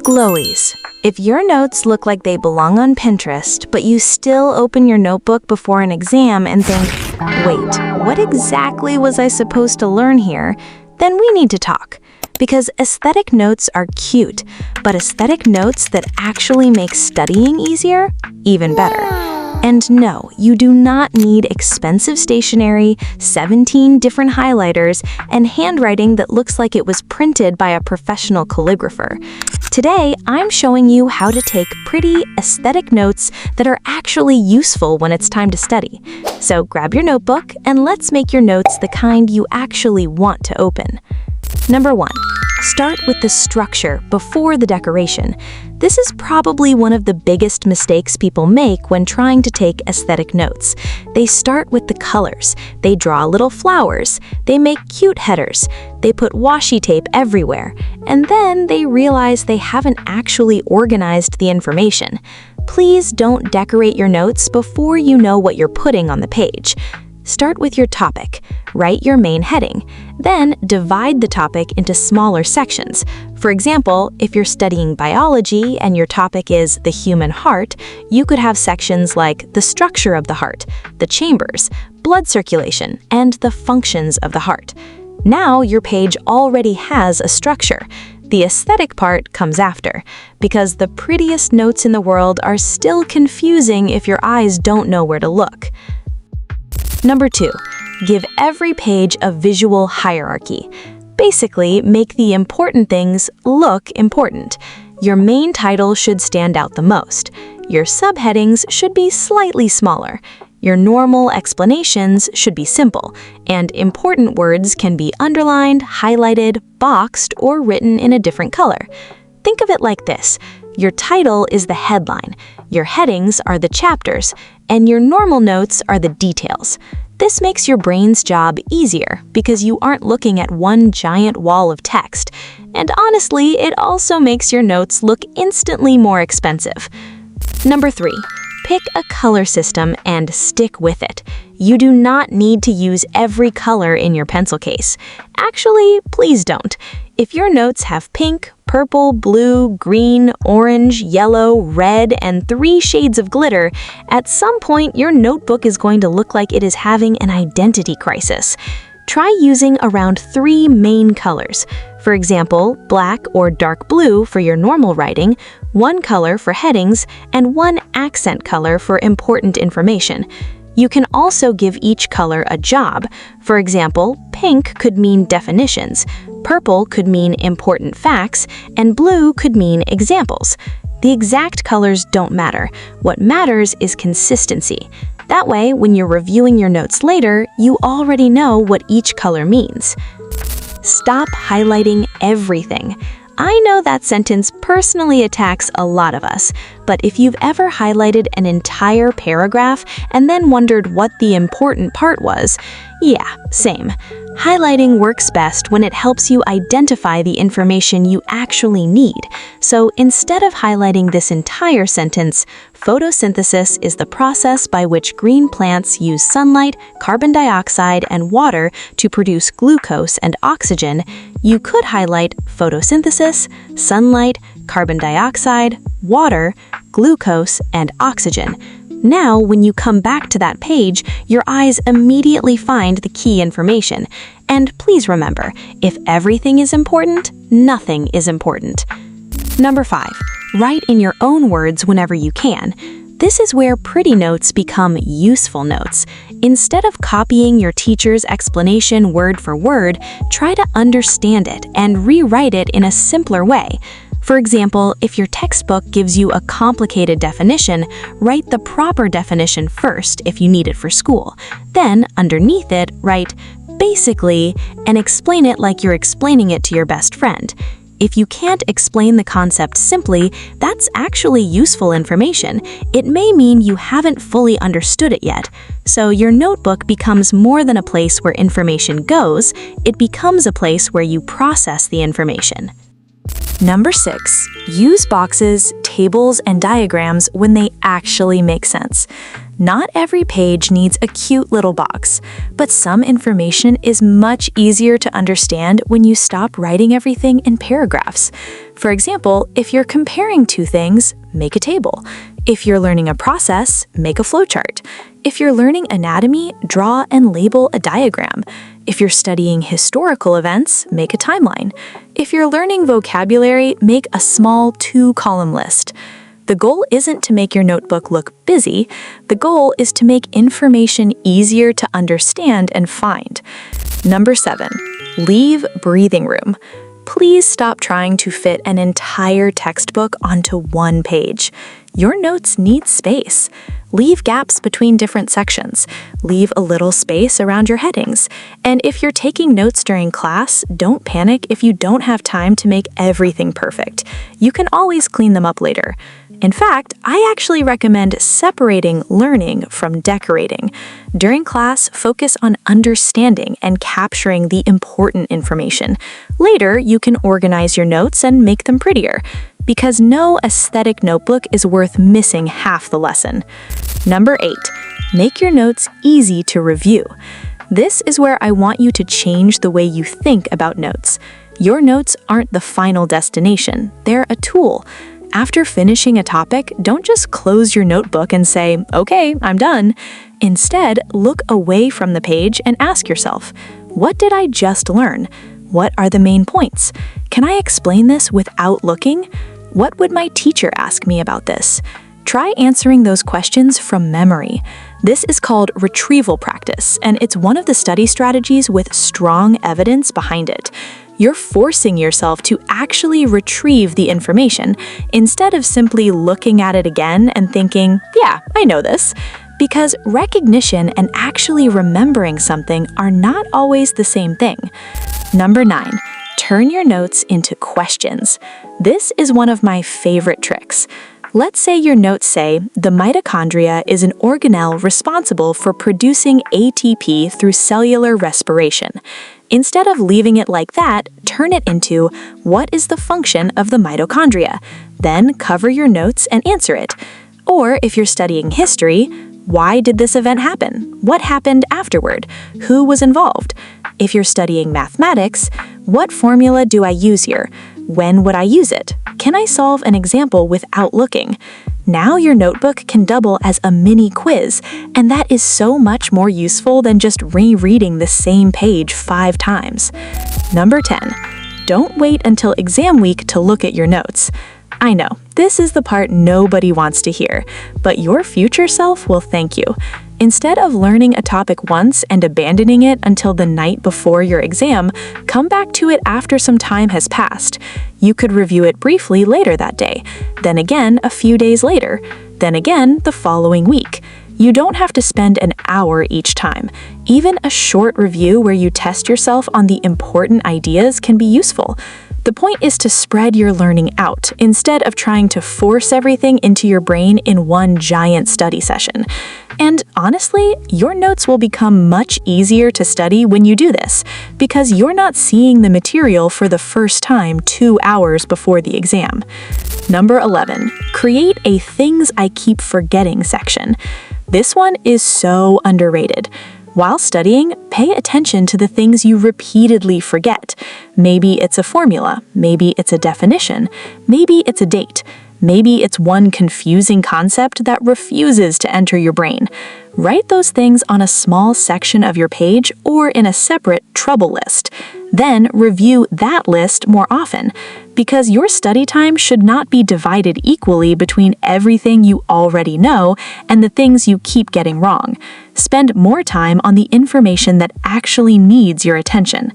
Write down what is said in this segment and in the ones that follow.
Glowies. If your notes look like they belong on Pinterest, but you still open your notebook before an exam and think, wait, what exactly was I supposed to learn here? Then we need to talk. Because aesthetic notes are cute, but aesthetic notes that actually make studying easier, even better. And no, you do not need expensive stationery, 17 different highlighters, and handwriting that looks like it was printed by a professional calligrapher. Today, I'm showing you how to take pretty, aesthetic notes that are actually useful when it's time to study. So grab your notebook and let's make your notes the kind you actually want to open. Number 1. Start with the structure before the decoration. This is probably one of the biggest mistakes people make when trying to take aesthetic notes. They start with the colors. They draw little flowers. They make cute headers. They put washi tape everywhere. And then they realize they haven't actually organized the information. Please don't decorate your notes before you know what you're putting on the page. Start with your topic. Write your main heading. Then divide the topic into smaller sections. For example, if you're studying biology and your topic is the human heart, you could have sections like the structure of the heart, the chambers, blood circulation, and the functions of the heart. Now your page already has a structure. The aesthetic part comes after, because the prettiest notes in the world are still confusing if your eyes don't know where to look. Number 2, give every page a visual hierarchy. Basically, make the important things look important. Your main title should stand out the most. Your subheadings should be slightly smaller. Your normal explanations should be simple, and important words can be underlined, highlighted, boxed, or written in a different color. Think of it like this. Your title is the headline, your headings are the chapters, and your normal notes are the details. This makes your brain's job easier because you aren't looking at one giant wall of text. And honestly, it also makes your notes look instantly more expensive. Number 3, pick a color system and stick with it. You do not need to use every color in your pencil case. Actually, please don't. If your notes have pink, purple, blue, green, orange, yellow, red, and 3 shades of glitter, at some point your notebook is going to look like it is having an identity crisis. Try using around 3 main colors. For example, black or dark blue for your normal writing, 1 color for headings, and 1 accent color for important information. You can also give each color a job. For example, pink could mean definitions, purple could mean important facts, and blue could mean examples. The exact colors don't matter. What matters is consistency. That way, when you're reviewing your notes later, you already know what each color means. Stop highlighting everything. I know that sentence personally attacks a lot of us, but if you've ever highlighted an entire paragraph and then wondered what the important part was, yeah, same. Highlighting works best when it helps you identify the information you actually need. So instead of highlighting this entire sentence, photosynthesis is the process by which green plants use sunlight, carbon dioxide, and water to produce glucose and oxygen, you could highlight photosynthesis, sunlight, carbon dioxide, water, glucose, and oxygen. Now, when you come back to that page, your eyes immediately find the key information. And please remember, if everything is important, nothing is important. Number 5, write in your own words whenever you can. This is where pretty notes become useful notes. Instead of copying your teacher's explanation word for word, try to understand it and rewrite it in a simpler way. For example, if your textbook gives you a complicated definition, write the proper definition first if you need it for school. Then, underneath it, write "basically" and explain it like you're explaining it to your best friend. If you can't explain the concept simply, that's actually useful information. It may mean you haven't fully understood it yet. So your notebook becomes more than a place where information goes, it becomes a place where you process the information. Number 6, use boxes, tables, and diagrams when they actually make sense. Not every page needs a cute little box, but some information is much easier to understand when you stop writing everything in paragraphs. For example, if you're comparing two things, make a table. If you're learning a process, make a flowchart. If you're learning anatomy, draw and label a diagram. If you're studying historical events, make a timeline. If you're learning vocabulary, make a small 2-column list. The goal isn't to make your notebook look busy. The goal is to make information easier to understand and find. Number 7, leave breathing room. Please stop trying to fit an entire textbook onto one page. Your notes need space. Leave gaps between different sections. Leave a little space around your headings. And if you're taking notes during class, don't panic if you don't have time to make everything perfect. You can always clean them up later. In fact, I actually recommend separating learning from decorating. During class, focus on understanding and capturing the important information. Later, you can organize your notes and make them prettier, because no aesthetic notebook is worth missing half the lesson. Number 8, make your notes easy to review. This is where I want you to change the way you think about notes. Your notes aren't the final destination, they're a tool. After finishing a topic, don't just close your notebook and say, "Okay, I'm done." Instead, look away from the page and ask yourself, what did I just learn? What are the main points? Can I explain this without looking? What would my teacher ask me about this? Try answering those questions from memory. This is called retrieval practice, and it's one of the study strategies with strong evidence behind it. You're forcing yourself to actually retrieve the information instead of simply looking at it again and thinking, "Yeah, I know this." Because recognition and actually remembering something are not always the same thing. Number 9, turn your notes into questions. This is one of my favorite tricks. Let's say your notes say, the mitochondria is an organelle responsible for producing ATP through cellular respiration. Instead of leaving it like that, turn it into, what is the function of the mitochondria? Then cover your notes and answer it. Or if you're studying history, why did this event happen? What happened afterward? Who was involved? If you're studying mathematics, what formula do I use here? When would I use it? Can I solve an example without looking? Now your notebook can double as a mini quiz, and that is so much more useful than just rereading the same page 5 times. Number 10, don't wait until exam week to look at your notes. I know, this is the part nobody wants to hear, but your future self will thank you. Instead of learning a topic once and abandoning it until the night before your exam, come back to it after some time has passed. You could review it briefly later that day, then again a few days later, then again the following week. You don't have to spend an hour each time. Even a short review where you test yourself on the important ideas can be useful. The point is to spread your learning out instead of trying to force everything into your brain in one giant study session. And honestly, your notes will become much easier to study when you do this, because you're not seeing the material for the first time 2 hours before the exam. Number 11, create a things I keep forgetting section. This one is so underrated. While studying, pay attention to the things you repeatedly forget. Maybe it's a formula, maybe it's a definition, maybe it's a date, maybe it's one confusing concept that refuses to enter your brain. Write those things on a small section of your page or in a separate trouble list. Then review that list more often, because your study time should not be divided equally between everything you already know and the things you keep getting wrong. Spend more time on the information that actually needs your attention.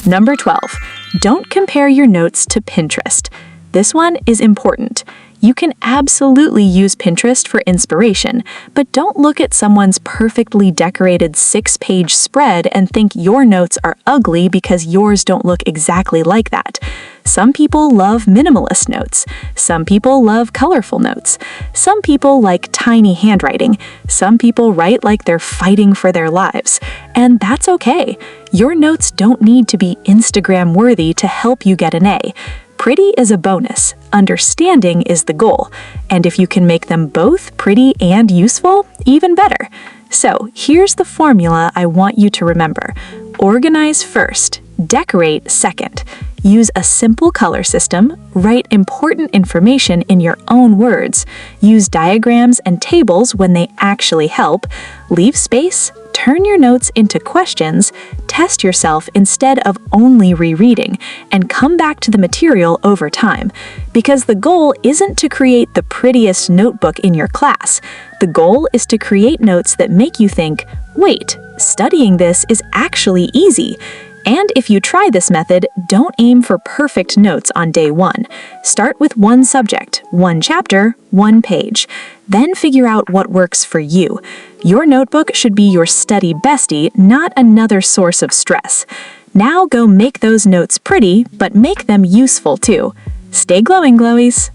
Number 12, don't compare your notes to Pinterest. This one is important. You can absolutely use Pinterest for inspiration, but don't look at someone's perfectly decorated 6-page spread and think your notes are ugly because yours don't look exactly like that. Some people love minimalist notes. Some people love colorful notes. Some people like tiny handwriting. Some people write like they're fighting for their lives. And that's okay. Your notes don't need to be Instagram worthy to help you get an A. Pretty is a bonus. Understanding is the goal. And if you can make them both pretty and useful, even better. So here's the formula I want you to remember. Organize first, decorate second. Use a simple color system, write important information in your own words, use diagrams and tables when they actually help, leave space, turn your notes into questions, test yourself instead of only rereading, and come back to the material over time. Because the goal isn't to create the prettiest notebook in your class. The goal is to create notes that make you think, wait, studying this is actually easy. And if you try this method, don't aim for perfect notes on day one. Start with one subject, one chapter, one page. Then figure out what works for you. Your notebook should be your study bestie, not another source of stress. Now go make those notes pretty, but make them useful too. Stay glowing, glowies!